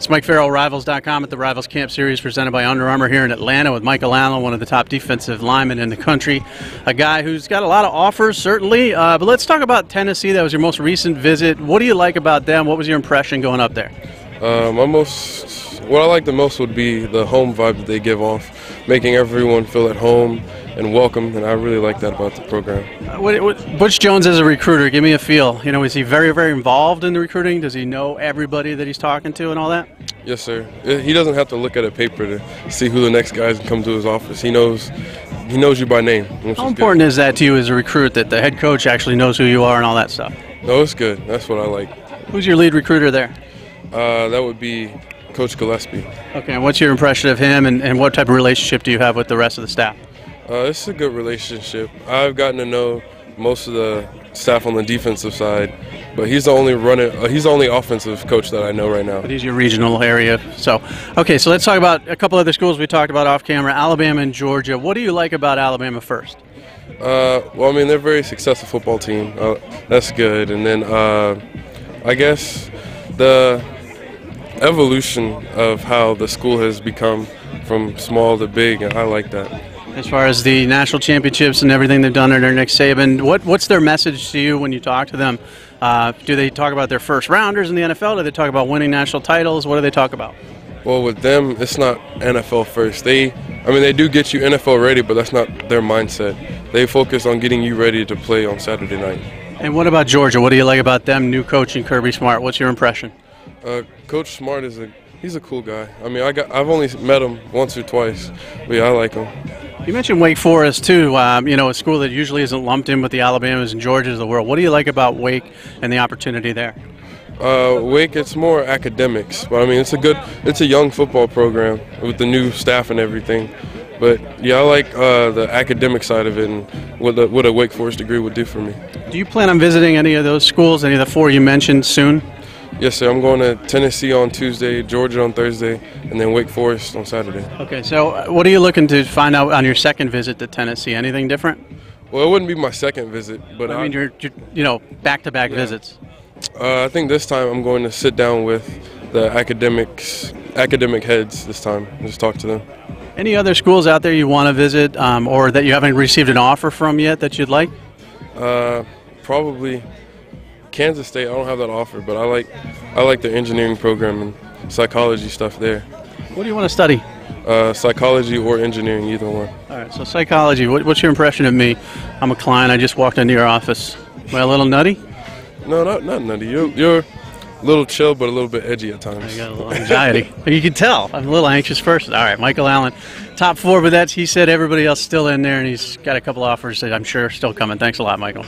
It's Mike Farrell, Rivals.com at the Rivals Camp Series presented by Under Armour here in Atlanta with Michael Allen, one of the top defensive linemen in the country, a guy who's got a lot of offers, certainly. But let's talk about Tennessee. That was your most recent visit. What do you like about them? What was your impression going up there? What I like the most would be the home vibe that they give off, making everyone feel at home and welcome, and I really like that about the program. Butch Jones as a recruiter, give me a feel. You know, is he very, very involved in the recruiting? Does he know everybody that he's talking to and all that? Yes, sir. He doesn't have to look at a paper to see who the next guys can come to his office. He knows you by name. How important is that to you as a recruit, that the head coach actually knows who you are and all that stuff? No, it's good. That's what I like. Who's your lead recruiter there? That would be Coach Gillespie. Okay, and what's your impression of him, and what type of relationship do you have with the rest of the staff? It's a good relationship. I've gotten to know most of the staff on the defensive side, but he's the only offensive coach that I know right now. But he's your regional area. So, okay, so let's talk about a couple other schools we talked about off camera, Alabama and Georgia. What do you like about Alabama first? Well, I mean, they're a very successful football team. That's good. And then I guess the evolution of how the school has become from small to big, and I like that. As far as the national championships and everything they've done under Nick Saban, what's their message to you when you talk to them? Do they talk about their first rounders in the NFL? Do they talk about winning national titles? What do they talk about? Well, with them, it's not NFL first. They do get you NFL ready, but that's not their mindset. They focus on getting you ready to play on Saturday night. And what about Georgia? What do you like about them? New coach and Kirby Smart. What's your impression? Coach Smart he's a cool guy. I mean, I've only met him once or twice, but yeah, I like him. You mentioned Wake Forest too. You know, a school that usually isn't lumped in with the Alabamas and Georgias of the world. What do you like about Wake and the opportunity there? Wake, it's more academics, but I mean, it's a young football program with the new staff and everything. But yeah, I like the academic side of it and what a Wake Forest degree would do for me. Do you plan on visiting any of those schools, any of the four you mentioned, soon? Yes, sir. I'm going to Tennessee on Tuesday, Georgia on Thursday, and then Wake Forest on Saturday. Okay, so what are you looking to find out on your second visit to Tennessee? Anything different? Well, it wouldn't be my second visit, but I mean, you're back-to-back visits. I think this time I'm going to sit down with the academic heads this time and just talk to them. Any other schools out there you want to visit or that you haven't received an offer from yet that you'd like? Probably Kansas State. I don't have that offer, but I like the engineering program and psychology stuff there. What do you want to study? Psychology or engineering, either one. All right, so psychology. What's your impression of me? I'm a client. I just walked into your office. Am I a little nutty? No, not nutty. You're a little chill, but a little bit edgy at times. I got a little anxiety. You can tell. I'm a little anxious person. All right, Michael Allen, top four, but he said everybody else still in there, and he's got a couple offers that I'm sure are still coming. Thanks a lot, Michael.